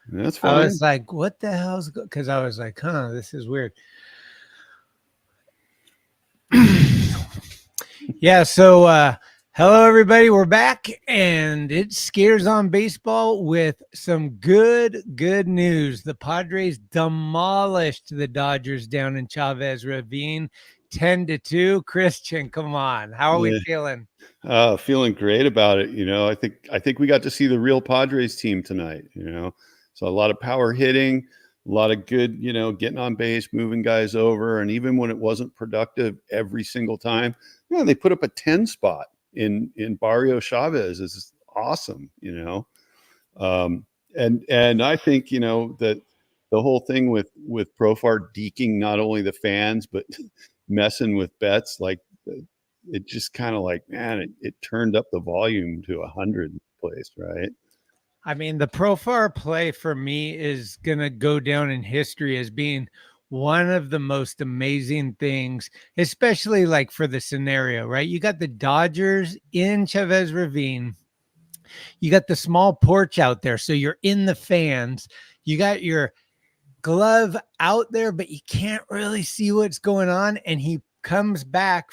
That's I fine. was like, what the hell's because I was like, this is weird. Yeah, so hello everybody. We're back and it's Scares on Baseball with some good news. The Padres demolished the Dodgers down in Chavez Ravine 10-2. Christian, come on. How are we feeling? Feeling great about it. I think we got to see the real Padres team tonight, So a lot of power hitting, a lot of good, getting on base, moving guys over. And even when it wasn't productive every single time, they put up a 10 spot in Barrio Chavez. Is awesome, and I think, that the whole thing with Profar deking not only the fans, but messing with bets, like it just kind of like, man, it turned up the volume to 100 place, right? I mean, the Profar play for me is going to go down in history as being one of the most amazing things, especially like for the scenario, right? You got the Dodgers in Chavez Ravine. You got the small porch out there. So you're in the fans. You got your glove out there, but you can't really see what's going on. And he comes back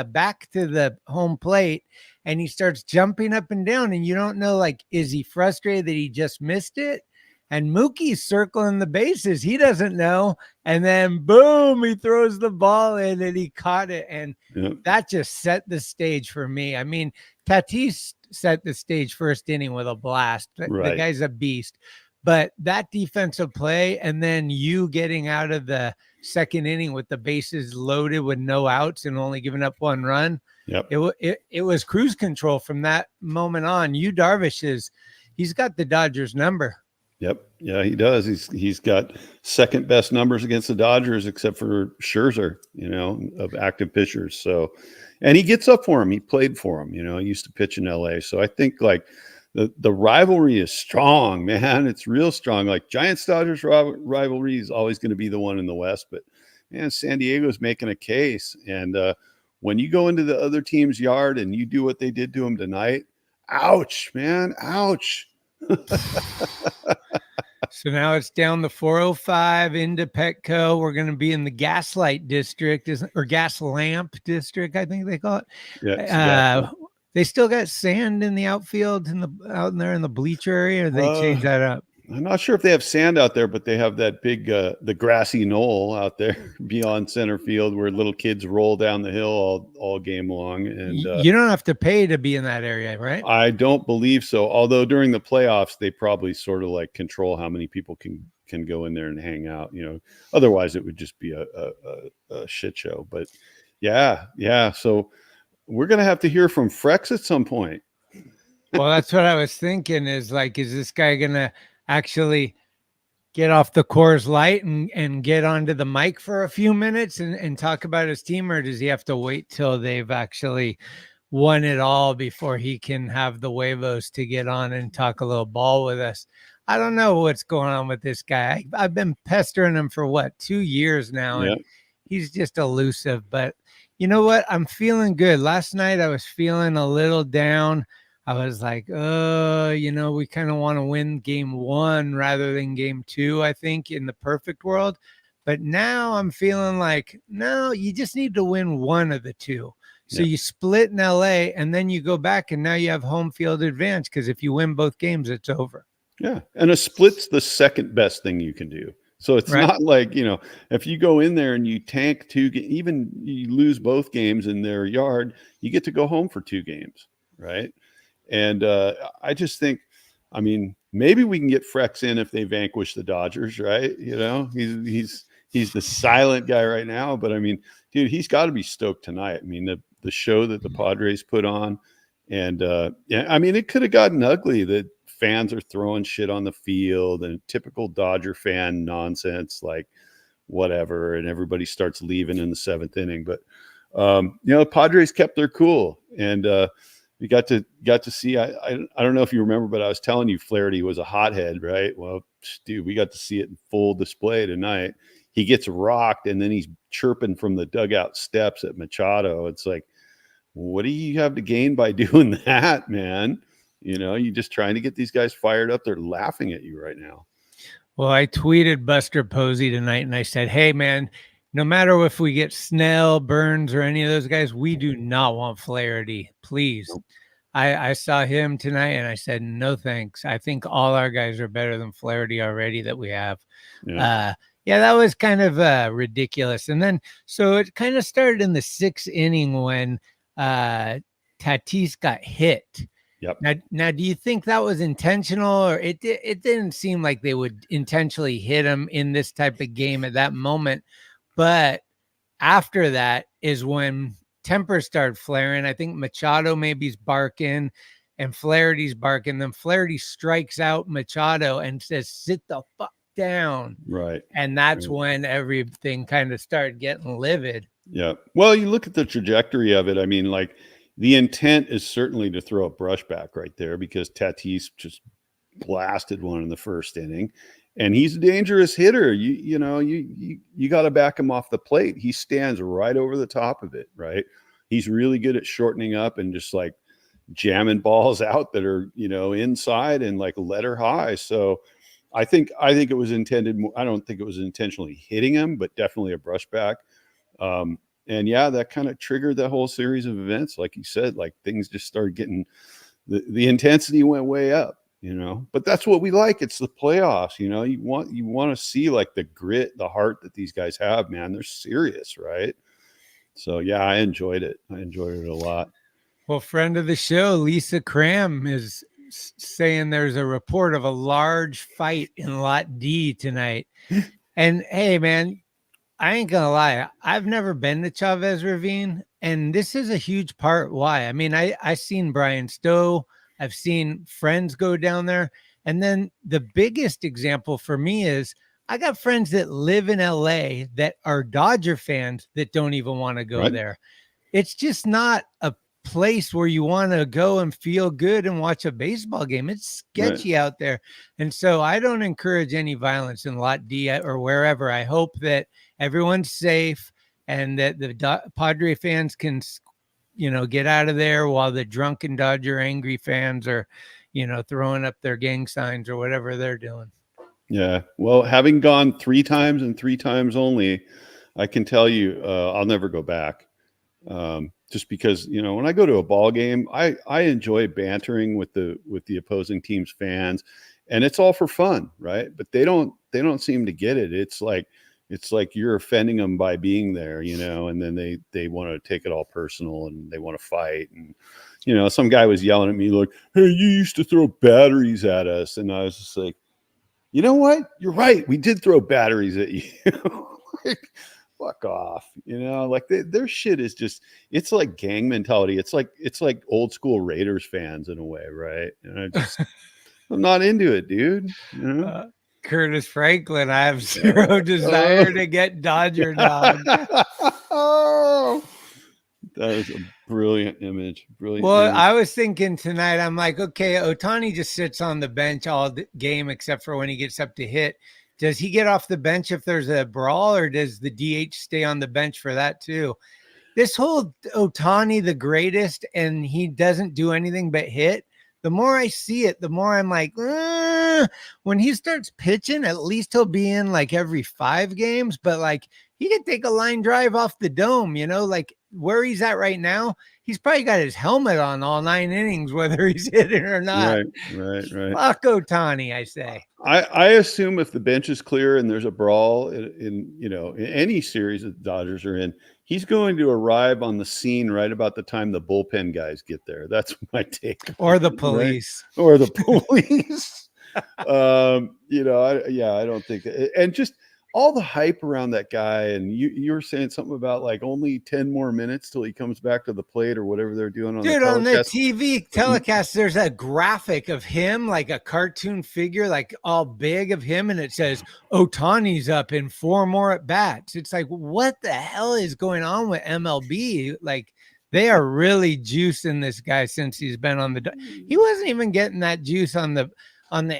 back to the home plate and he starts jumping up and down. And you don't know, like, is he frustrated that he just missed it? And Mookie's circling the bases. He doesn't know. And then boom, he throws the ball in and he caught it. And that just set the stage for me. I mean, Tatis set the stage first inning with a blast. Right. The guy's a beast. But that defensive play and then you getting out of the second inning with the bases loaded with no outs and only giving up one run, it was cruise control from that moment on. Darvish he's got the Dodgers number. Yep. Yeah, he does. He's got second best numbers against the Dodgers, except for Scherzer, of active pitchers. So, and he gets up for him. He played for him, he used to pitch in LA. So I think like the rivalry is strong, man. It's real strong. Like Giants Dodgers rivalry is always going to be the one in the West, but man, San Diego's making a case. And when you go into the other team's yard and you do what they did to him tonight, ouch, man, ouch. So now it's down the 405 into Petco. We're going to be in the Gaslight District, or Gas Lamp District, I think they call it. Yeah. They still got sand in the outfield out there in the bleacher area, or they changed that up? I'm not sure if they have sand out there, but they have that big, the grassy knoll out there beyond center field where little kids roll down the hill all game long. And you don't have to pay to be in that area, right? I don't believe so. Although during the playoffs, they probably sort of like control how many people can go in there and hang out. Otherwise it would just be a shit show. But yeah. So we're gonna have to hear from Frex at some point. Well, that's what I was thinking. Is this guy gonna actually get off the Coors Light and get onto the mic for a few minutes and talk about his team, or does he have to wait till they've actually won it all before he can have the huevos to get on and talk a little ball with us? I don't know what's going on with this guy. I've been pestering him for 2 years now, and he's just elusive. But you know what? I'm feeling good. Last night I was feeling a little down. I was like, we kind of want to win game 1 rather than game 2, I think, in the perfect world. But now I'm feeling like, no, you just need to win one of the two. So you split in LA and then you go back and now you have home field advantage, because if you win both games, it's over. Yeah. And a split's the second best thing you can do. So it's not like, if you go in there and you tank even you lose both games in their yard, you get to go home for 2 games. Right. And I just think, I mean, maybe we can get Frex in if they vanquish the Dodgers, right? He's the silent guy right now, but I mean, dude, he's got to be stoked tonight. I mean, the show that the Padres put on, and I mean, it could have gotten ugly. The fans are throwing shit on the field and typical Dodger fan nonsense, like whatever, and everybody starts leaving in the 7th inning. But the Padres kept their cool, and we got to see. I don't know if you remember, but I was telling you Flaherty was a hothead, right? Well, dude, we got to see it in full display tonight. He gets rocked, and then he's chirping from the dugout steps at Machado. It's like, what do you have to gain by doing that, man? You're just trying to get these guys fired up. They're laughing at you right now. Well, I tweeted Buster Posey tonight and I said, hey, man, no matter if we get Snell, Burns, or any of those guys, we do not want Flaherty. Please. Nope. I saw him tonight and I said, no, thanks. I think all our guys are better than Flaherty already that we have. Yeah, that was kind of ridiculous. And then, so it kind of started in the 6th inning when Tatis got hit. Yep. Now, do you think that was intentional, or it didn't seem like they would intentionally hit him in this type of game at that moment? But after that is when tempers started flaring. I think Machado maybe's barking and Flaherty's barking. Then Flaherty strikes out Machado and says, sit the fuck down. Right. And that's when everything kind of started getting livid. Yeah. Well, you look at the trajectory of it. I mean, like, the intent is certainly to throw a brushback right there because Tatis just blasted one in the 1st inning, and he's a dangerous hitter. You got to back him off the plate. He stands right over the top of it, right? He's really good at shortening up and just like jamming balls out that are, inside and like letter high. So I think it was intended. I don't think it was intentionally hitting him, but definitely a brushback. And yeah, that kind of triggered that whole series of events. Like you said, like things just started getting, the intensity went way up, but that's what we like. It's the playoffs, you want to see like the grit, the heart that these guys have, man. They're serious, right? So yeah, I enjoyed it. I enjoyed it a lot. Well, friend of the show, Lisa Cram is saying there's a report of a large fight in Lot D tonight. And hey, man, I ain't gonna lie. I've never been to Chavez Ravine, and this is a huge part why. I mean, I seen Brian Stowe. I've seen friends go down there. And then the biggest example for me is I got friends that live in LA that are Dodger fans that don't even want to go there. It's just not a place where you want to go and feel good and watch a baseball game. It's sketchy out there. And so I don't encourage any violence in Lot D or wherever. I hope that everyone's safe and that the Padre fans can, get out of there while the drunken Dodger angry fans are, throwing up their gang signs or whatever they're doing. Yeah. Well, having gone 3 times and 3 times only, I can tell you, I'll never go back. Just because, when I go to a ball game, I enjoy bantering with the opposing team's fans, and it's all for fun, right? But they don't seem to get it. It's like you're offending them by being there, and then they want to take it all personal and they want to fight. And, some guy was yelling at me like, hey, you used to throw batteries at us. And I was just like, you know what? You're right. We did throw batteries at you. Like, fuck off. Like their shit is just, it's like gang mentality. It's like old school Raiders fans in a way. Right. And I'm not into it, dude. Curtis Franklin, I have zero desire to get Dodger dog. Oh, that is a brilliant image. Brilliant. Well, image. I was thinking tonight, I'm like, okay, Ohtani just sits on the bench all the game except for when he gets up to hit. Does he get off the bench if there's a brawl, or does the DH stay on the bench for that too? This whole Ohtani, the greatest, and he doesn't do anything but hit. The more I see it, the more I'm like, when he starts pitching, at least he'll be in like every 5 games, but like he could take a line drive off the dome, like where he's at right now. He's probably got his helmet on all 9 innings, whether he's hitting or not. Right. Fuck Ohtani, I say. I assume if the bench is clear and there's a brawl in any series that the Dodgers are in, he's going to arrive on the scene right about the time the bullpen guys get there. That's my take. Or the police. Right? Or the police. I don't think that, and just all the hype around that guy. And you were saying something about like only 10 more minutes till he comes back to the plate or whatever they're doing on on the TV telecast. There's a graphic of him, like a cartoon figure, like all big of him. And it says Ohtani's up in 4 more at bats. It's like, what the hell is going on with MLB? Like they are really juicing this guy since he's been on he wasn't even getting that juice on the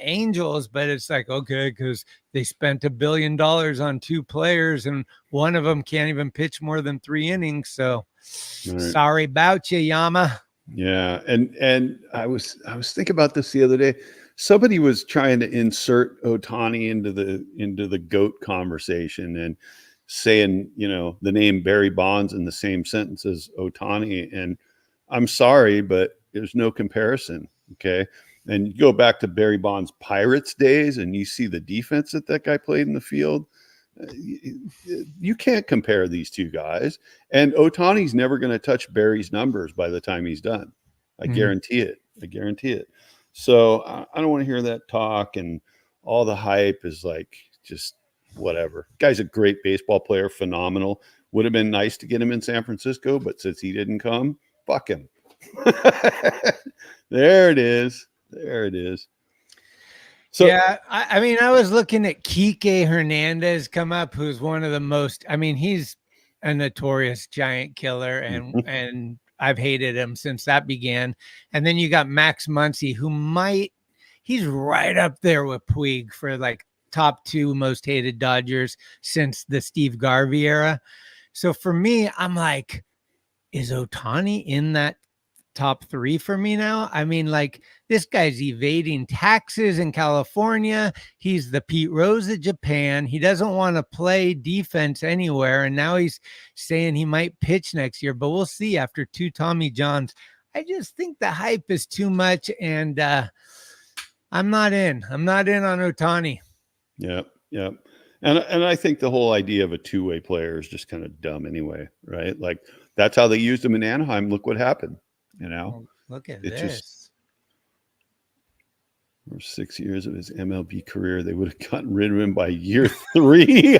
Angels, but it's like, okay, because they spent $1 billion on 2 players and one of them can't even pitch more than 3 innings. So sorry about you, Yama. Yeah, and I was thinking about this the other day. Somebody was trying to insert Ohtani into the GOAT conversation and saying, the name Barry Bonds in the same sentence as Ohtani. And I'm sorry, but there's no comparison. Okay. And you go back to Barry Bonds' Pirates days and you see the defense that guy played in the field. You can't compare these two guys. And Ohtani's never going to touch Barry's numbers by the time he's done. I guarantee it. I guarantee it. So I don't want to hear that talk, and all the hype is like just whatever. Guy's a great baseball player, phenomenal. Would have been nice to get him in San Francisco, but since he didn't come, fuck him. There it is. There it is. So, yeah, I mean, I was looking at Kike Hernandez come up, who's one of the most, I mean, he's a notorious giant killer, and I've hated him since that began. And then you got Max Muncy, he's right up there with Puig for like top 2 most hated Dodgers since the Steve Garvey era. So for me, I'm like, is Ohtani in that top 3 for me now? I mean, like, this guy's evading taxes in California. He's the Pete Rose of Japan. He doesn't want to play defense anywhere. And now he's saying he might pitch next year, but we'll see after 2 Tommy Johns. I just think the hype is too much. And I'm not in on Ohtani. Yep. Yep. And I think the whole idea of a two-way player is just kind of dumb anyway, right? Like, that's how they used him in Anaheim. Look what happened. Look at it's this. Just, for 6 years of his MLB career, they would have gotten rid of him by year 3.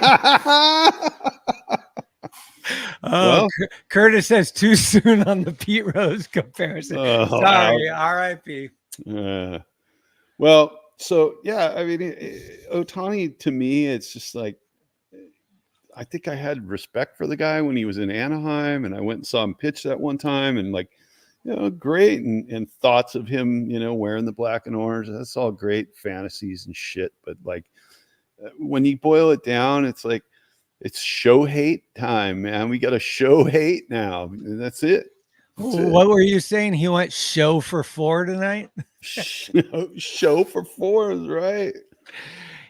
Well, Curtis says too soon on the Pete Rose comparison. Sorry, RIP. Well, so yeah, I mean, Ohtani, to me, it's just like, I think I had respect for the guy when he was in Anaheim, and I went and saw him pitch that one time, and like, great. And thoughts of him, wearing the black and orange. That's all great fantasies and shit. But like, when you boil it down, it's like, it's show hate time, man. We got to show hate now. And that's it. What were you saying? He went show for 4 tonight? Show for 4 is right.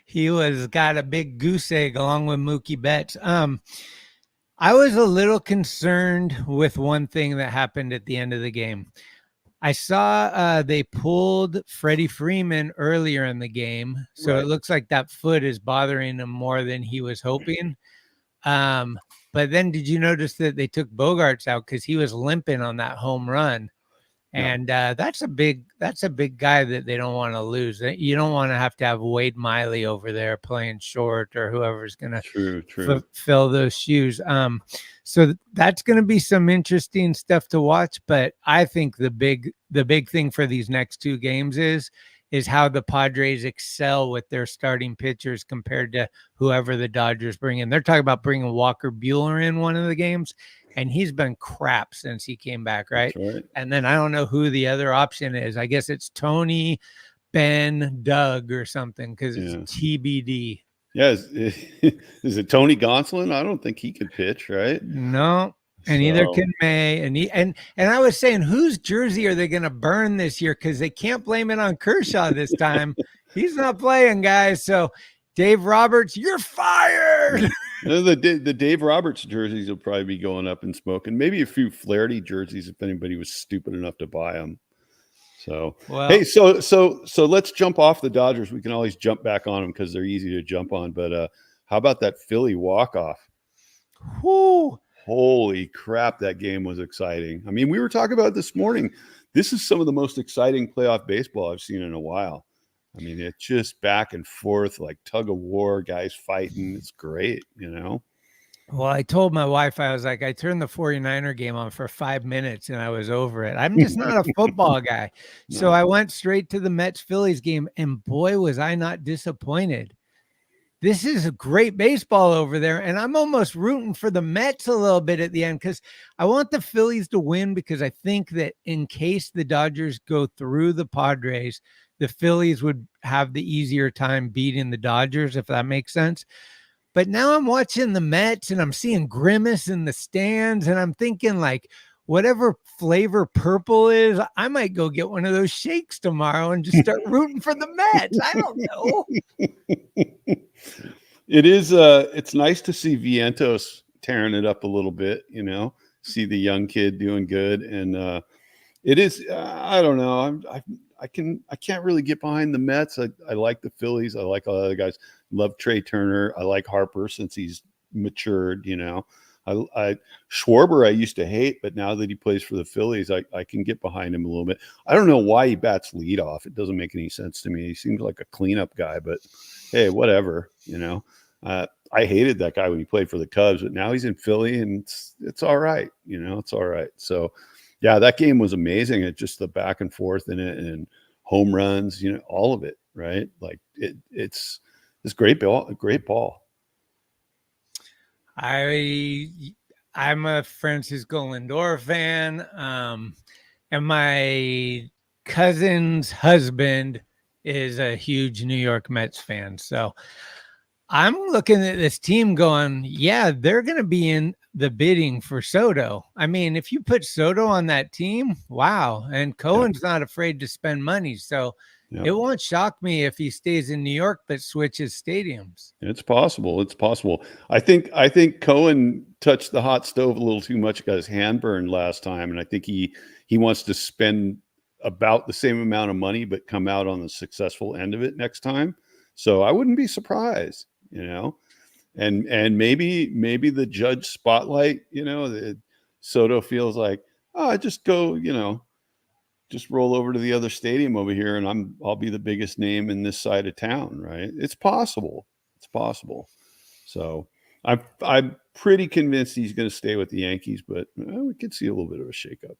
He got a big goose egg along with Mookie Betts. I was a little concerned with one thing that happened at the end of the game. I saw they pulled Freddie Freeman earlier in the game, so It looks like that foot is bothering him more than he was hoping. But then did you notice that they took Bogarts out because he was limping on that home run? And that's a big guy that they don't want to lose. You don't want to have Wade Miley over there playing short, or whoever's going to fill those shoes. So that's going to be some interesting stuff to watch. But I think the big thing for these next 2 games is how the Padres excel with their starting pitchers compared to whoever the Dodgers bring in. They're talking about bringing Walker Buehler in one of the games, and he's been crap since he came back, right? And then I don't know who the other option is. I guess it's Tony, Ben, Doug, or something, because it's TBD. Yeah, is it Tony Gonsolin? I don't think he could pitch, right? No, and neither can May. And I was saying, whose jersey are they going to burn this year? Because they can't blame it on Kershaw this time. He's not playing, guys. So Dave Roberts, you're fired. The Dave Roberts jerseys will probably be going up in smoke, and maybe a few Flaherty jerseys if anybody was stupid enough to buy them. So, hey, so let's jump off the Dodgers. We can always jump back on them because they're easy to jump on. But how about that Philly walk-off? Whoo! Holy crap, that game was exciting. I mean, we were talking about it this morning. This is some of the most exciting playoff baseball I've seen in a while. I mean, it's just back and forth, like tug of war, guys fighting. It's great, Well, I told my wife, I was like, I turned the 49er game on for 5 minutes and I was over it. I'm just not a football guy. No. So I went straight to the Mets-Phillies game, and boy, was I not disappointed. This is a great baseball over there, and I'm almost rooting for the Mets a little bit at the end because I want the Phillies to win, because I think that in case the Dodgers go through the Padres, the Phillies would have the easier time beating the Dodgers, if that makes sense. But now I'm watching the Mets and I'm seeing grimace in the stands, and I'm thinking, like, whatever flavor purple is, I might go get one of those shakes tomorrow and just start rooting for the Mets. I don't know. It is. It's nice to see Vientos tearing it up a little bit. See the young kid doing good, and it is. I don't know. I can't really get behind the Mets. I like the Phillies. I like all the other guys. Love Trey Turner. I like Harper since he's matured. Schwarber I used to hate, but now that he plays for the Phillies, I can get behind him a little bit. I don't know why he bats leadoff. It doesn't make any sense to me. He seems like a cleanup guy, but hey, whatever. I hated that guy when he played for the Cubs, but now he's in Philly and it's all right. It's all right. So yeah, that game was amazing. It's just the back and forth in it and home runs, all of it, right? Like it's great ball, a great ball. I'm a Francisco Lindor fan, and my cousin's husband is a huge New York Mets fan. So I'm looking at this team going, yeah, they're going to be in the bidding for Soto. I mean, if you put Soto on that team, wow. And Cohen's not afraid to spend money. So it won't shock me if he stays in New York but switches stadiums. It's possible. It's possible. I think Cohen touched the hot stove a little too much, got his hand burned last time, and I think he wants to spend about the same amount of money but come out on the successful end of it next time. So I wouldn't be surprised, and maybe the Judge spotlight, Soto feels like, oh, I just go, just roll over to the other stadium over here and I'll be the biggest name in this side of town, right? It's possible. It's possible. So I'm pretty convinced he's going to stay with the Yankees, but we could see a little bit of a shakeup.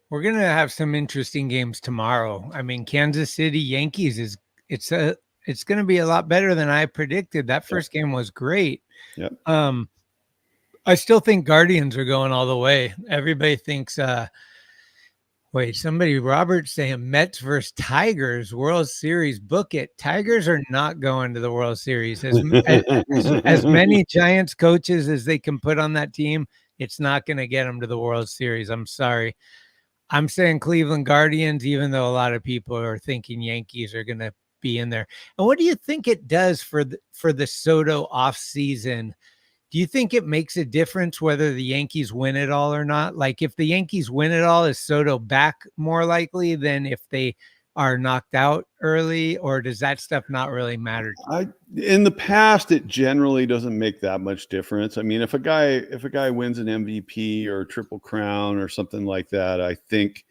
We're going to have some interesting games tomorrow. I mean, Kansas City Yankees it's going to be a lot better than I predicted. That first game was great. Yep. I still think Guardians are going all the way. Everybody thinks, Robert's saying Mets versus Tigers, World Series, book it. Tigers are not going to the World Series. As many Giants coaches as they can put on that team, it's not going to get them to the World Series. I'm sorry. I'm saying Cleveland Guardians, even though a lot of people are thinking Yankees are going to be in there. And what do you think it does for the Soto offseason? Do you think it makes a difference whether the Yankees win it all or not? Like if the Yankees win it all, is Soto back more likely than if they are knocked out early, or does that stuff not really matter? In the past, it generally doesn't make that much difference. I mean, if a guy wins an MVP or a Triple Crown or something like that, I think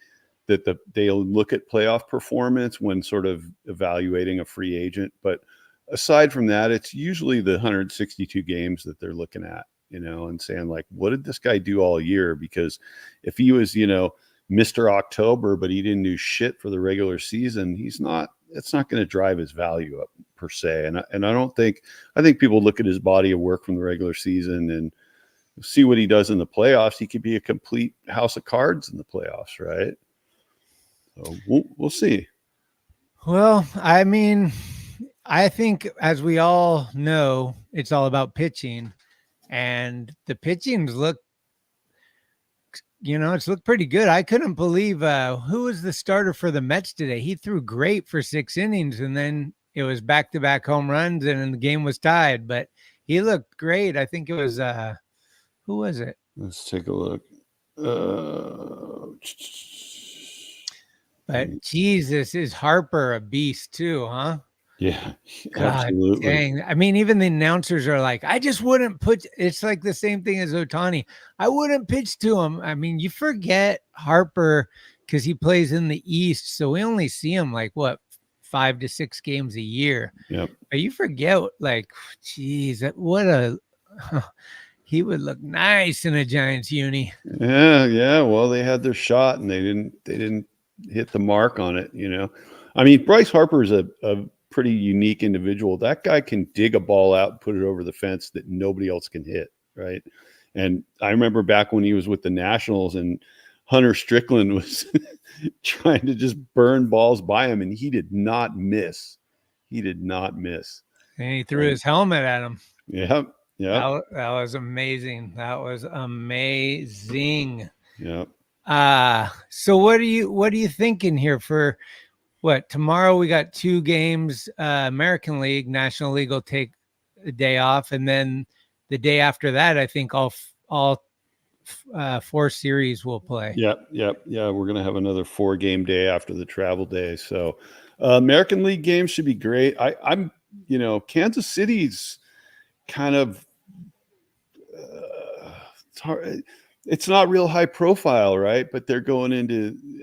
that they'll look at playoff performance when sort of evaluating a free agent. But aside from that, it's usually the 162 games that they're looking at, and saying like, what did this guy do all year? Because if he was, Mr. October, but he didn't do shit for the regular season, it's not going to drive his value up per se. And I think people look at his body of work from the regular season and see what he does in the playoffs. He could be a complete house of cards in the playoffs, right? So we'll see. Well, I mean, I think, as we all know, it's all about pitching, and the pitchings look, it's looked pretty good. I couldn't believe who was the starter for the Mets today. He threw great for 6 innings, and then it was back-to-back home runs, and the game was tied. But he looked great. I think it was who was it? Let's take a look. But Jesus, is Harper a beast too, huh? Yeah, God absolutely. dang. I mean, even the announcers are like, I just wouldn't put. It's like the same thing as Ohtani. I wouldn't pitch to him. I mean, you forget Harper because he plays in the East, so we only see him like 5 to 6 games a year. Yep. But you forget, like, geez, he would look nice in a Giants uni. Yeah. Well, they had their shot and they didn't hit the mark on it. I mean, Bryce Harper is a pretty unique individual. That guy can dig a ball out and put it over the fence that nobody else can hit, right? And I remember back when he was with the Nationals and Hunter Strickland was trying to just burn balls by him, and he did not miss. And he threw his helmet at him. Yeah. That was amazing. Yeah. So what are you thinking here for what tomorrow? We got 2 games. American League, National League will take a day off, and then the day after that, I think all 4 series will play. Yep. Yeah. We're going to have another 4-game day after the travel day. So American League games should be great. I'm, Kansas City's kind of, it's hard. It's not real high profile, right? But they're going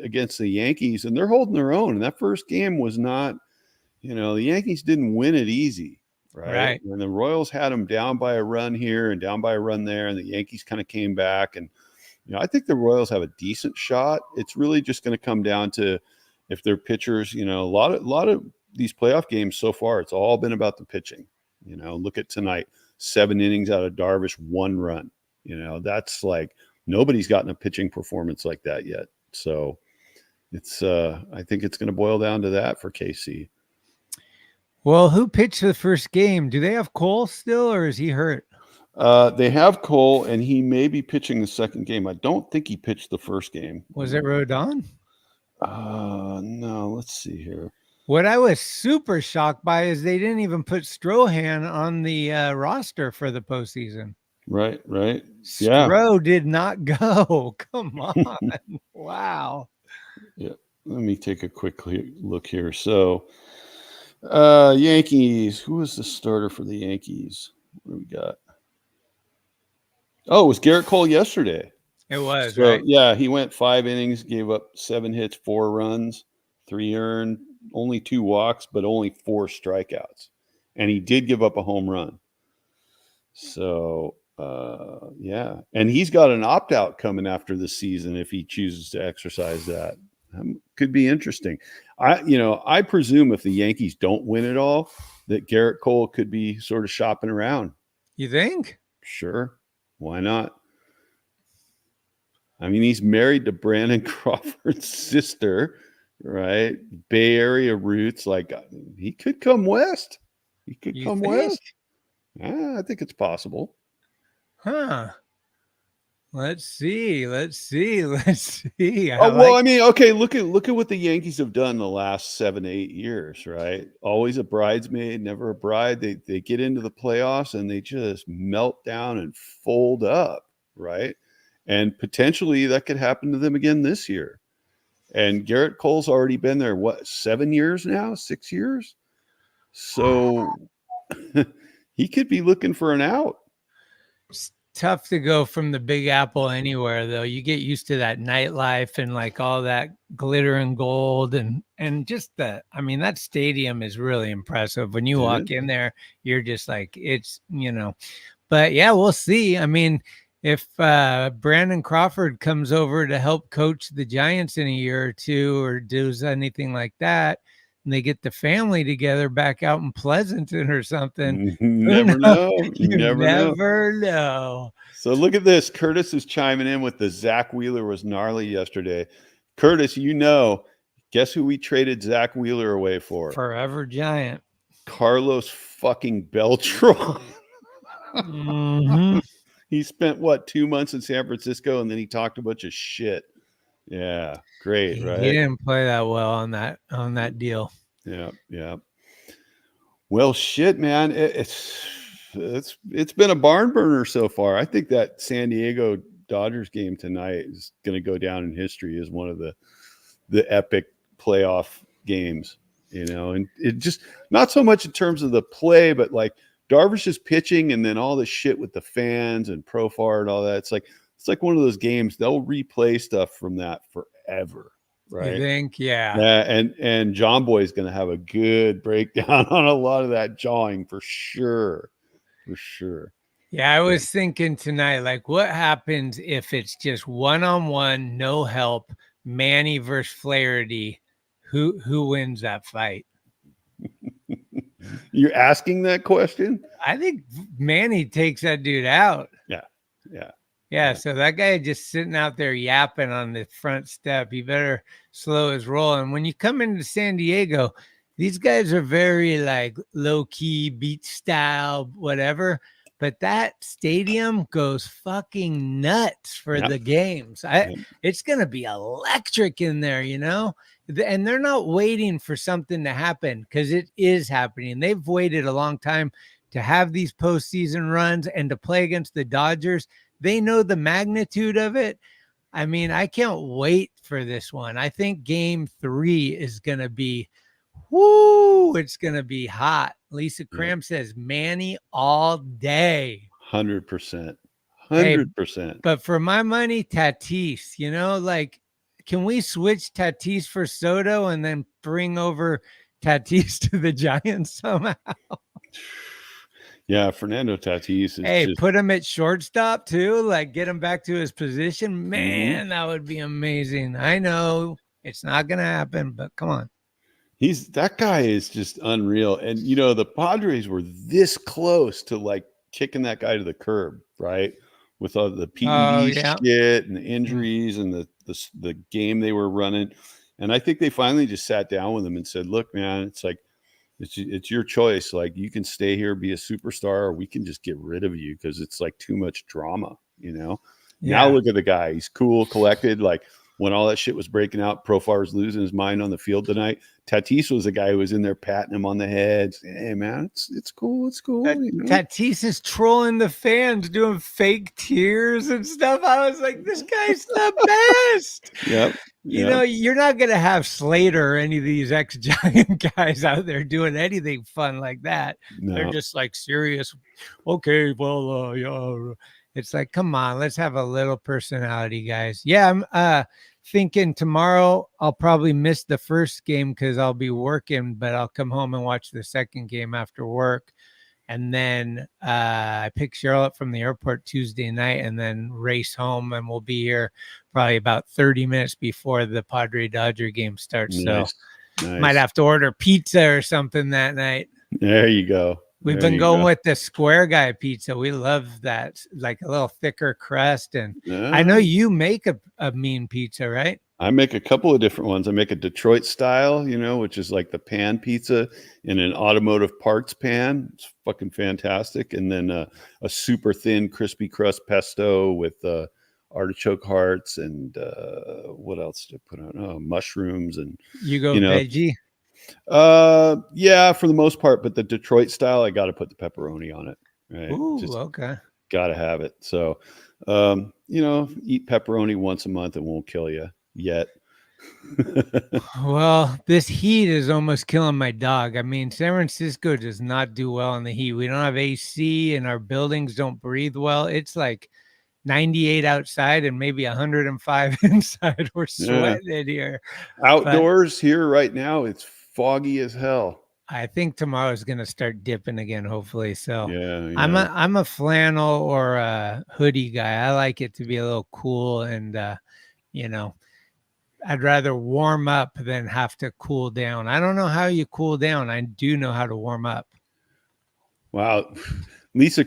against the Yankees and they're holding their own. And that first game was not, the Yankees didn't win it easy, right? And the Royals had them down by a run here and down by a run there. And the Yankees kind of came back. And, I think the Royals have a decent shot. It's really just going to come down to if their pitchers, a lot of these playoff games so far, it's all been about the pitching. Look at tonight, 7 innings out of Darvish, 1 run. That's like nobody's gotten a pitching performance like that yet. So it's I think it's going to boil down to that for KC. Well, who pitched the first game? Do they have Cole still, or is he hurt? They have Cole, and he may be pitching the second game. I don't think he pitched the first game. Was it Rodon? No. Let's see here. What I was super shocked by is they didn't even put Strohan on the roster for the postseason. Right. Yeah. Stro did not go. Come on. Wow. Yeah. Let me take a quick look here. So, Yankees. Who was the starter for the Yankees? What do we got? Oh, it was Garrett Cole yesterday. It was, so, right? Yeah, he went 5 innings, gave up 7 hits, 4 runs, 3 earned, only 2 walks, but only 4 strikeouts. And he did give up a home run. So, yeah. And he's got an opt-out coming after the season if he chooses to exercise that. Could be interesting. I presume if the Yankees don't win it all, that Garrett Cole could be sort of shopping around. You think? Sure. Why not? I mean, he's married to Brandon Crawford's sister, right? Bay Area roots. Like, he could come west. West. I think it's possible. Huh. Let's see. I mean, okay, look at what the Yankees have done the last 7, 8 years, right? Always a bridesmaid, never a bride. They get into the playoffs and they just melt down and fold up, right? And potentially that could happen to them again this year. And Garrett Cole's already been there, 7 years now? 6 years? So he could be looking for an out. Tough to go from the Big Apple anywhere, though. You get used to that nightlife and like all that glitter and gold and just that stadium is really impressive. When you walk in there, you're just like, it's, but yeah, we'll see. I mean, if Brandon Crawford comes over to help coach the Giants in a year or 2 or does anything like that, and they get the family together back out in Pleasanton or something. You never know. You never know. So look at this. Curtis is chiming in with the Zach Wheeler was gnarly yesterday. Curtis, guess who we traded Zach Wheeler away for? Forever Giant. Carlos fucking Beltran. Mm-hmm. He spent 2 months in San Francisco and then he talked a bunch of shit. Yeah, great, right? He didn't play that well on that deal. Yeah. Well, shit, man, it's been a barn burner so far. I think that San Diego Dodgers game tonight is going to go down in history as one of the epic playoff games. And it just not so much in terms of the play, but like Darvish is pitching, and then all the shit with the fans and Profar and all that. It's like one of those games they'll replay stuff from that forever, right? I think, yeah. And John Boy is going to have a good breakdown on a lot of that jawing for sure. Yeah, I was thinking tonight, like, what happens if it's just 1-on-1, no help, Manny versus Flaherty? Who wins that fight? You're asking that question? I think Manny takes that dude out. Yeah, so that guy just sitting out there yapping on the front step. He better slow his roll. And when you come into San Diego, these guys are very like low-key, beat style, whatever. but that stadium goes fucking nuts for the games. It's going to be electric in there, you know? And they're not waiting for something to happen, because it is happening. They've waited a long time to have these postseason runs and to play against the Dodgers. They know the magnitude of it. I mean, I can't wait for this one. I think game 3 is going to be, it's going to be hot. Lisa Cram says Manny all day. 100%. 100%. But for my money, Tatis, you know, like, can we switch Tatis for Soto and then bring over Tatis to the Giants somehow? Yeah, Fernando Tatis is put him at shortstop too, like get him back to his position. Man, that would be amazing. I know it's not going to happen, but come on. That guy is just unreal. And, you know, the Padres were this close to like kicking that guy to the curb, right? With all the PED shit and the injuries and the game they were running. And I think they finally just sat down with him and said, look, man, it's like, it's your choice. Like, you can stay here, be a superstar, or we can just get rid of you because it's like too much drama, you know? Yeah. Now look at the guy. He's cool, collected. Like, when all that shit was breaking out, Profar was losing his mind on the field tonight. Tatis was the guy who was in there patting him on the head. Hey, man, it's cool. It's cool. You know? Tatis is trolling the fans, doing fake tears and stuff. I was like, this guy's the best. Yep. You know, you're not going to have Slater or any of these ex-Giant guys out there doing anything fun like that. No. They're just like serious. Okay, well, yeah. It's like, come on, let's have a little personality, guys. Yeah, I'm thinking tomorrow I'll probably miss the first game because I'll be working, but I'll come home and watch the second game after work. And then I pick Cheryl up from the airport Tuesday night and then race home, and we'll be here probably about 30 minutes before the Padre-Dodger game starts. Nice. So might have to order pizza or something that night. There you go. We've been going with the square guy pizza. We love that, like a little thicker crust. And I know you make a mean pizza, right? I make a couple of different ones. I make a Detroit style, you know, which is like the pan pizza in an automotive parts pan. It's fucking fantastic. And then a super thin crispy crust pesto with artichoke hearts and what else did I put on? Oh, mushrooms and veggie. Yeah, for the most part, but the Detroit style, I got to put the pepperoni on it. Right? Ooh, okay. Got to have it. So, you know, eat pepperoni once a month, it won't kill you yet. Well, this heat is almost killing my dog. I mean, San Francisco does not do well in the heat. We don't have AC and our buildings don't breathe well. It's like 98 outside and maybe 105 inside. We're sweating in here. Outdoors here right now, it's foggy as hell. I think tomorrow is going to start dipping again, hopefully. So yeah. I'm a flannel or a hoodie guy. I like it to be a little cool, and you know, I'd rather warm up than have to cool down. I don't know how you cool down. I do know how to warm up. Wow. Lisa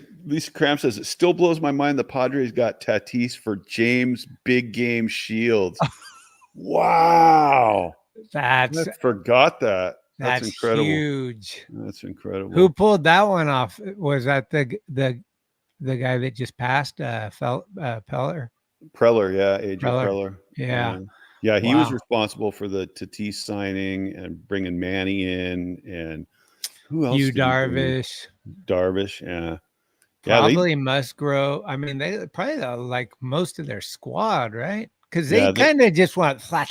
Cram says, it still blows my mind the Padres got Tatis for James Big Game Shields. Wow. I forgot that. That's incredible. Huge. That's incredible. Who pulled that one off? Was that the guy that just passed, Preller? Preller, yeah, AJ Preller. Yeah. Yeah, he was responsible for the Tatis signing and bringing Manny in, and who else? Darvish. Darvish, yeah. Probably Musgrove. I mean, they probably like most of their squad, right? Because they kind of just went flat.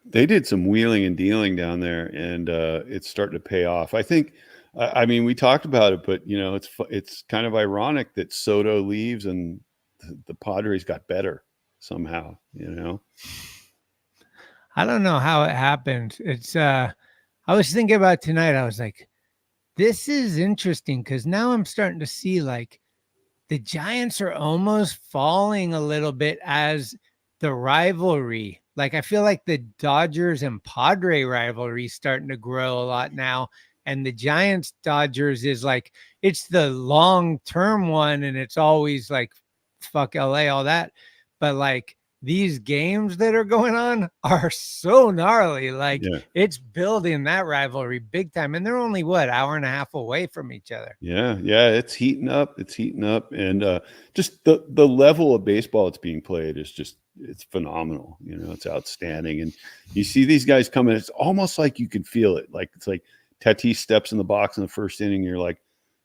They did some wheeling and dealing down there, and it's starting to pay off. I think. I mean, we talked about it, but you know, it's kind of ironic that Soto leaves and the Padres got better somehow. You know, I don't know how it happened. It's. I was thinking about tonight. I was like, this is interesting because now I'm starting to see like the Giants are almost falling a little bit as the rivalry. Like, I feel like the Dodgers and Padre rivalry is starting to grow a lot now. And the Giants Dodgers is like, it's the long-term one. And it's always like, fuck LA, all that. But like these games that are going on are so gnarly. Like Yeah. it's building that rivalry big time. And they're only hour and a half away from each other. Yeah. Yeah. It's heating up. It's heating up. And just the level of baseball that's being played is just, it's phenomenal. You know, it's outstanding. And you see these guys coming, it's almost like you can feel it. Like it's like Tatis steps in the box in the first inning. You're like,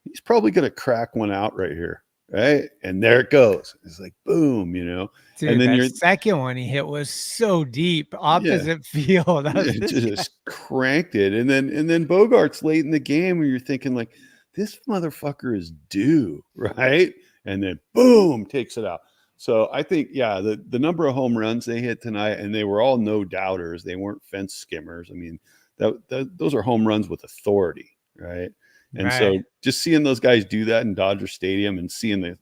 he's probably going to crack one out right here. Right. And there it goes. It's like, boom, you know, Dude, and then that you're second one he hit was so deep, opposite field. That was it this just cranked it. And then Bogart's late in the game where you're thinking like, this motherfucker is due, right? And then boom, takes it out. So I think, yeah, the number of home runs they hit tonight, and they were all no doubters. They weren't fence skimmers. I mean, those are home runs with authority, right? And so just seeing those guys do that in Dodger Stadium and seeing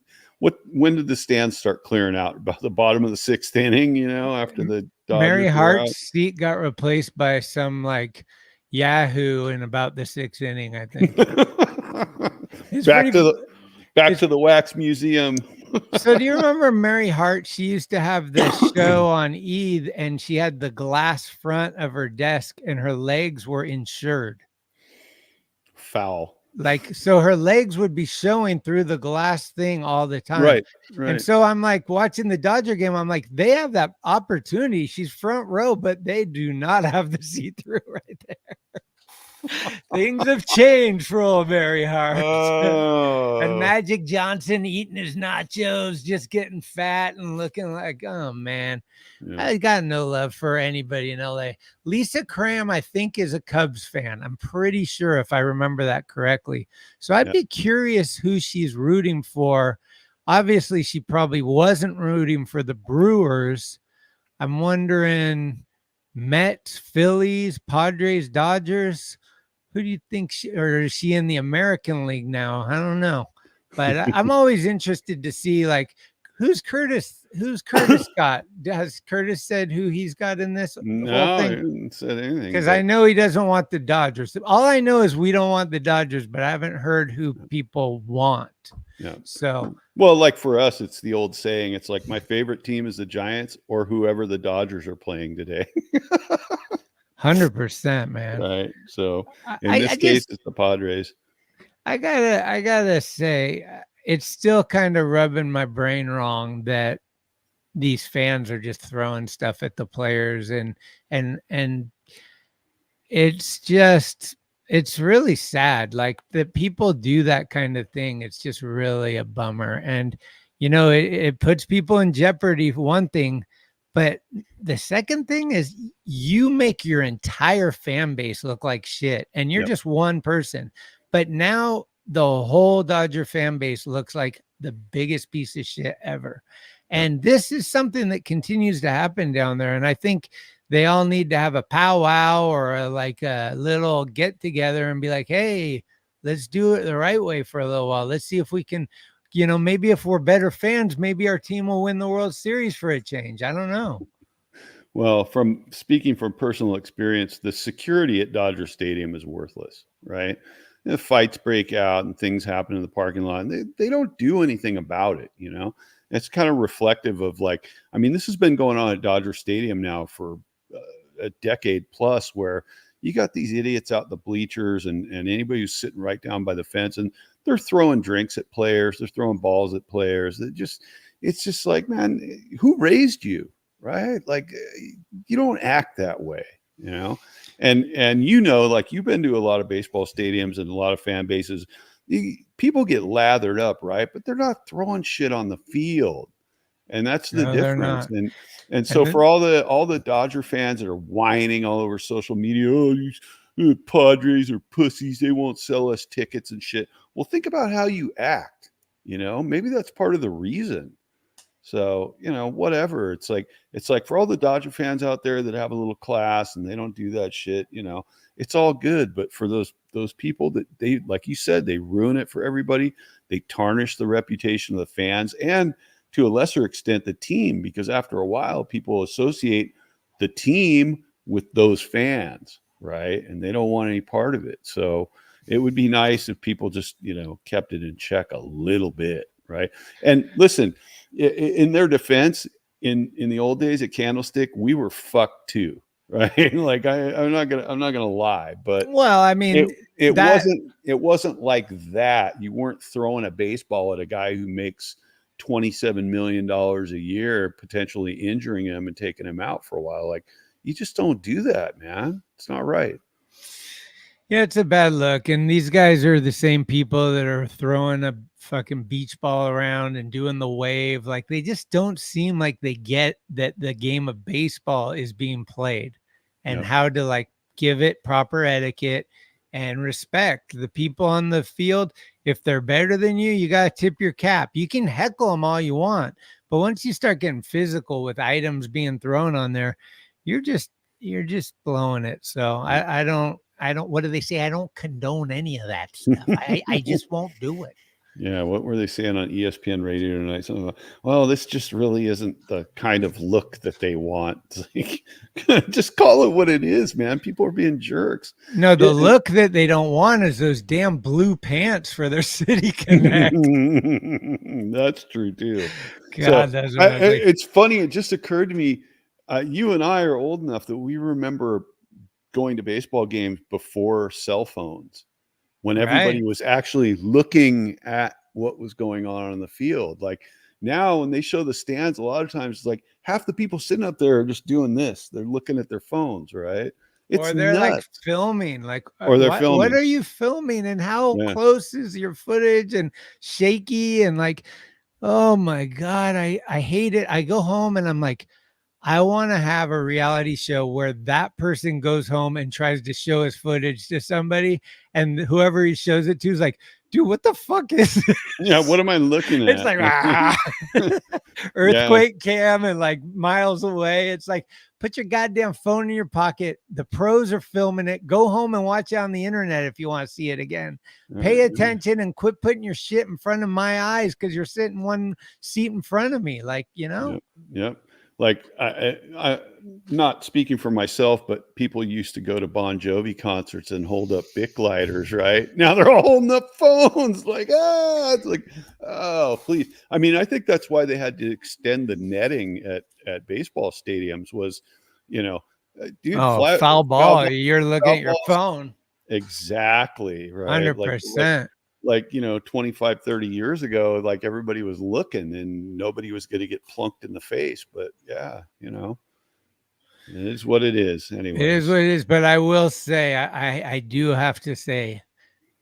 when did the stands start clearing out? About the bottom of the sixth inning, you know, after the Dodgers Mary were Hart's out? seat got replaced by some like Yahoo in about the sixth inning, I think. Back to the Wax Museum. So do you remember Mary Hart? She used to have this show on E! And she had the glass front of her desk and her legs were insured. Foul. Like, so her legs would be showing through the glass thing all the time. Right. And so I'm like watching the Dodger game. I'm like, they have that opportunity. She's front row, but they do not have the see-through right there. Things have changed for old Mary Hart. And Magic Johnson eating his nachos, just getting fat and looking like, oh man, I got no love for anybody in LA. Lisa Cram, I think, is a Cubs fan. I'm pretty sure, if I remember that correctly. So I'd be curious who she's rooting for. Obviously, she probably wasn't rooting for the Brewers. I'm wondering Mets, Phillies, Padres, Dodgers. Who do you think or is she in the American League now? I don't know. But I'm always interested to see, like, who's Curtis got? Has Curtis said who he's got in this whole thing? No, he didn't say anything. Because I know he doesn't want the Dodgers. All I know is we don't want the Dodgers, but I haven't heard who people want. Yeah. So, well, like for us, it's the old saying. It's like my favorite team is the Giants or whoever the Dodgers are playing today. 100%, man. Right. So in this case, it's the Padres. I gotta say, it's still kind of rubbing my brain wrong that these fans are just throwing stuff at the players, and it's really sad. Like that people do that kind of thing. It's just really a bummer. And, you know, it puts people in jeopardy for one thing. But the second thing is you make your entire fan base look like shit, and you're just one person. But now the whole Dodger fan base looks like the biggest piece of shit ever. And this is something that continues to happen down there. And I think they all need to have a powwow or a little get together and be like, hey, let's do it the right way for a little while. Let's see if we can, you know, maybe if we're better fans, maybe our team will win the World Series for a change. I don't know. Well, from speaking from personal experience, the security at Dodger Stadium is worthless, right? The fights break out and things happen in the parking lot. And they don't do anything about it, you know? It's kind of reflective of like, I mean, this has been going on at Dodger Stadium now for a decade plus, where you got these idiots out in the bleachers and anybody who's sitting right down by the fence, and they're throwing drinks at players. They're throwing balls at players. It's just like, man, who raised you? Right? Like, you don't act that way, you know? And you know, like you've been to a lot of baseball stadiums and a lot of fan bases. People get lathered up, right? But they're not throwing shit on the field. And that's the difference. And so for all the Dodger fans that are whining all over social media, oh, these Padres are pussies, they won't sell us tickets and shit. Well, think about how you act, you know? Maybe that's part of the reason. So, you know, whatever. It's like for all the Dodger fans out there that have a little class and they don't do that shit, you know, it's all good. But for those people that they, like you said, they ruin it for everybody. They tarnish the reputation of the fans and to a lesser extent the team, because after a while people associate the team with those fans, right? And they don't want any part of it. So it would be nice if people just, you know, kept it in check a little bit, right? And listen, in their defense, in the old days at Candlestick, we were fucked too, right? Like I'm not gonna lie, but Well, I mean, it that wasn't like that. You weren't throwing a baseball at a guy who makes $27 million a year, potentially injuring him and taking him out for a while. Like, you just don't do that, man. It's not right. Yeah, it's a bad look. And these guys are the same people that are throwing a fucking beach ball around and doing the wave. Like, they just don't seem like they get that the game of baseball is being played and Yep. how to like give it proper etiquette and respect the people on the field. If they're better than you, you got to tip your cap. You can heckle them all you want, but once you start getting physical with items being thrown on there, you're just blowing it. So I don't, what do they say? I don't condone any of that stuff. I just won't do it. Yeah, what were they saying on ESPN radio tonight? Something about, well, this just really isn't the kind of look that they want. It's like, just call it what it is, man. People are being jerks. No, the look that they don't want is those damn blue pants for their City Connect. That's true too. God, so that's it's funny. It just occurred to me, you and I are old enough that we remember going to baseball games before cell phones, when everybody was actually looking at what was going on the field. Like now, when they show the stands, a lot of times it's like half the people sitting up there are just doing this. They're looking at their phones, right? It's or they're nuts. like filming, like, or they're filming. What are you filming, and how close is your footage, and shaky, and like, oh my God, I hate it. I go home and I'm like, I want to have a reality show where that person goes home and tries to show his footage to somebody, and whoever he shows it to is like, dude, what the fuck is this? Yeah, what am I looking at? It's like earthquake cam and like miles away. It's like, put your goddamn phone in your pocket. The pros are filming it. Go home and watch it on the internet if you want to see it again. Pay attention and quit putting your shit in front of my eyes because you're sitting one seat in front of me. Like, you know? Yep. Like I not speaking for myself, but people used to go to Bon Jovi concerts and hold up Bic lighters, right? Now they're all holding up phones. Like, it's like, oh, please. I mean, I think that's why they had to extend the netting at baseball stadiums was, dude, foul ball. You're looking at your phone. Exactly. Right. 100%. Like 25, 30 years ago, like everybody was looking and nobody was going to get plunked in the face. But yeah, it is what it is. Anyway, it is what it is. But I will say, I do have to say,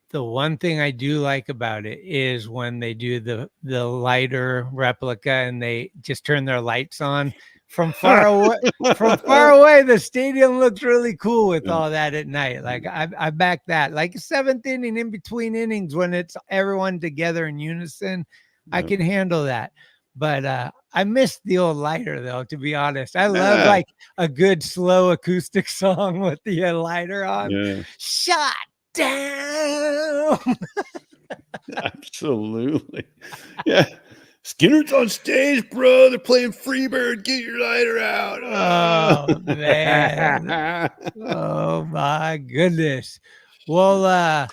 the one thing I do like about it is when they do the lighter replica and they just turn their lights on from far away. From far away, the stadium looks really cool with all that at night. Like I back that. Like seventh inning, in between innings, when it's everyone together in unison, I can handle that. But I miss the old lighter, though, to be honest. I love like a good slow acoustic song with the lighter on. Yeah. Shut down. Absolutely. Yeah. Skinner's on stage, bro. They're playing Freebird. Get your lighter out. Oh, man. Oh, my goodness. Well,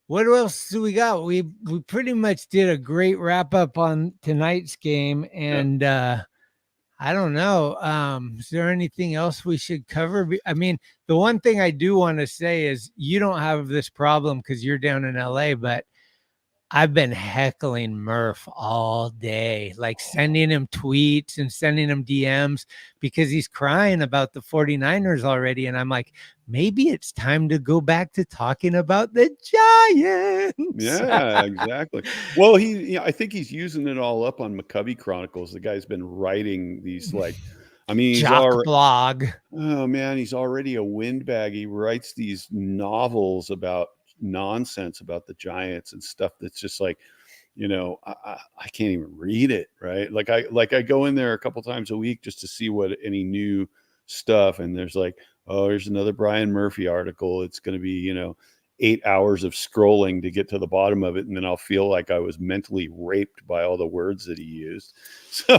what else do we got? We pretty much did a great wrap up on tonight's game. And I don't know. Is there anything else we should cover? I mean, the one thing I do want to say is you don't have this problem because you're down in LA, but I've been heckling Murph all day, like sending him tweets and sending him DMs because he's crying about the 49ers already. And I'm like, maybe it's time to go back to talking about the Giants. Yeah, exactly. Well, I think he's using it all up on McCovey Chronicles. The guy's been writing these he's Jock blog. Oh man, he's already a windbag. He writes these novels about nonsense about the Giants and stuff that's just like, I can't even read it, right? Like I go in there a couple times a week just to see what any new stuff, and there's like, oh, here's another Brian Murphy article. It's going to be 8 hours of scrolling to get to the bottom of it, and then I'll feel like I was mentally raped by all the words that he used. So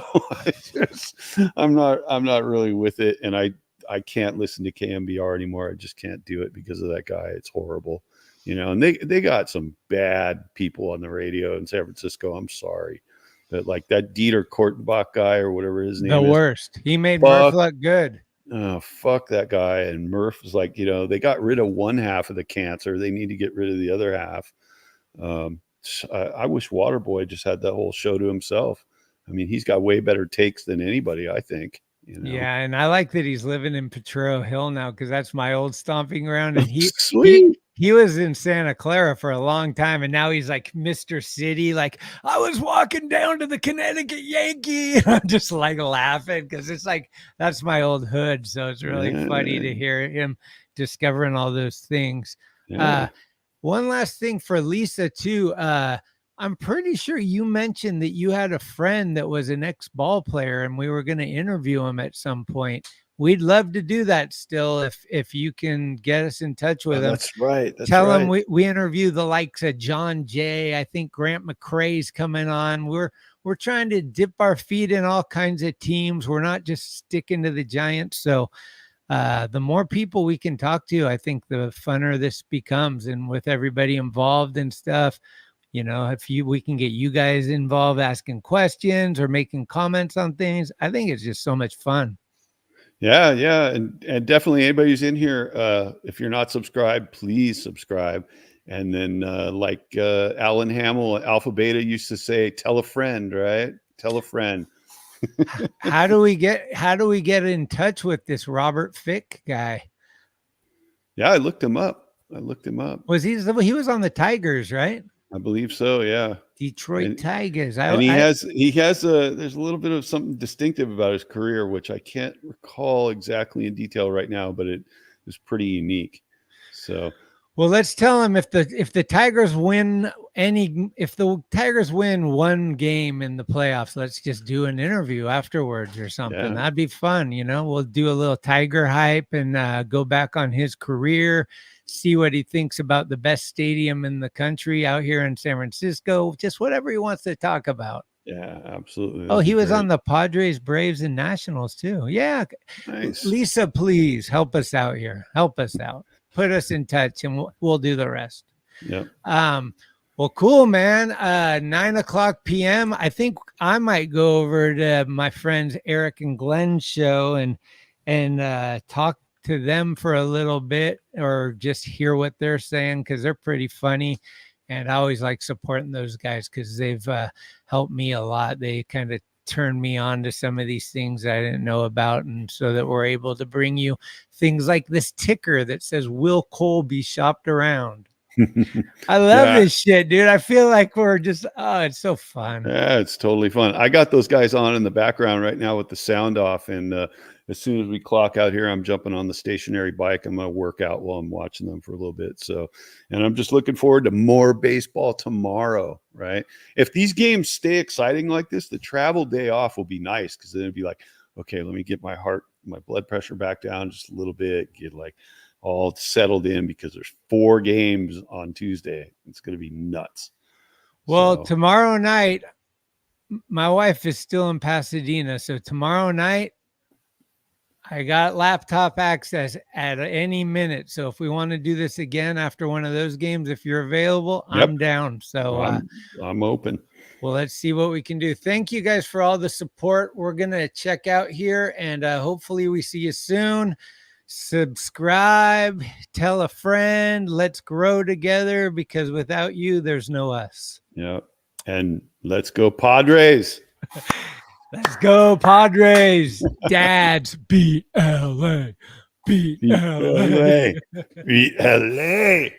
I'm not really with it, and I can't listen to KMBR anymore. I just can't do it because of that guy. It's horrible. And they got some bad people on the radio in San Francisco. I'm sorry. But like that Dieter Kortenbach guy or whatever his name The is. worst. He made Murph look good. Oh, fuck that guy. And Murph was like, they got rid of one half of the cancer. They need to get rid of the other half. I wish Waterboy just had that whole show to himself. I mean, he's got way better takes than anybody, I think. Yeah, and I like that he's living in Potrero Hill now because that's my old stomping ground. And he was in Santa Clara for a long time, and now he's like Mr. City. Like, I was walking down to the Connecticut Yankee. I'm just like laughing because it's like that's my old hood. So it's really funny to hear him discovering all those things. Yeah. One last thing for Lisa too. I'm pretty sure you mentioned that you had a friend that was an ex-ball player and we were going to interview him at some point. We'd love to do that still if you can get us in touch with him. That's right. Tell him we interview the likes of John Jay. I think Grant McCrae's coming on. We're trying to dip our feet in all kinds of teams. We're not just sticking to the Giants. So the more people we can talk to, I think the funner this becomes. And with everybody involved and stuff, if we can get you guys involved asking questions or making comments on things, I think it's just so much fun. Yeah. And definitely anybody who's in here, if you're not subscribed, please subscribe. And then like Alan Hamill, Alpha Beta used to say, tell a friend, right? Tell a friend. How do we get in touch with this Robert Fick guy? Yeah, I looked him up. Was he was on the Tigers, right? I believe so. Yeah. Detroit Tigers. There's a little bit of something distinctive about his career, which I can't recall exactly in detail right now, but it was pretty unique. So, well, let's tell him if the Tigers win one game in the playoffs, let's just do an interview afterwards or something. Yeah. That'd be fun. We'll do a little Tiger hype and go back on his career, see what he thinks about the best stadium in the country out here in San Francisco, just whatever he wants to talk about. Yeah, absolutely. That'd he was great. On the Padres, Braves, and Nationals too. Yeah. Nice. Lisa, please help us out here. Help us out. Put us in touch and we'll do the rest. Yeah. Well, cool, man. 9:00 p.m. I think I might go over to my friends Eric and Glenn's show and talk to them for a little bit or just hear what they're saying because they're pretty funny. And I always like supporting those guys because they've helped me a lot. They kind of turned me on to some of these things I didn't know about. And so that we're able to bring you things like this ticker that says, will Cole be shopped around? I love this shit, dude. I feel like we're just, it's so fun. Yeah, it's totally fun. I got those guys on in the background right now with the sound off. And as soon as we clock out here, I'm jumping on the stationary bike. I'm going to work out while I'm watching them for a little bit. So, and I'm just looking forward to more baseball tomorrow, right? If these games stay exciting like this, the travel day off will be nice because then it'd be like, okay, let me get my blood pressure back down just a little bit, get like all settled in because there's 4 games on Tuesday. It's going to be nuts. Well, tomorrow night, my wife is still in Pasadena. So tomorrow night, I got laptop access at any minute. So if we want to do this again after one of those games, if you're available, yep. I'm down. So I'm open. Well, let's see what we can do. Thank you guys for all the support. We're going to check out here and hopefully we see you soon. Subscribe, tell a friend, let's grow together because without you, there's no us. Yeah. And let's go Padres. Let's go Padres. Dads beat LA. Beat LA. Beat LA.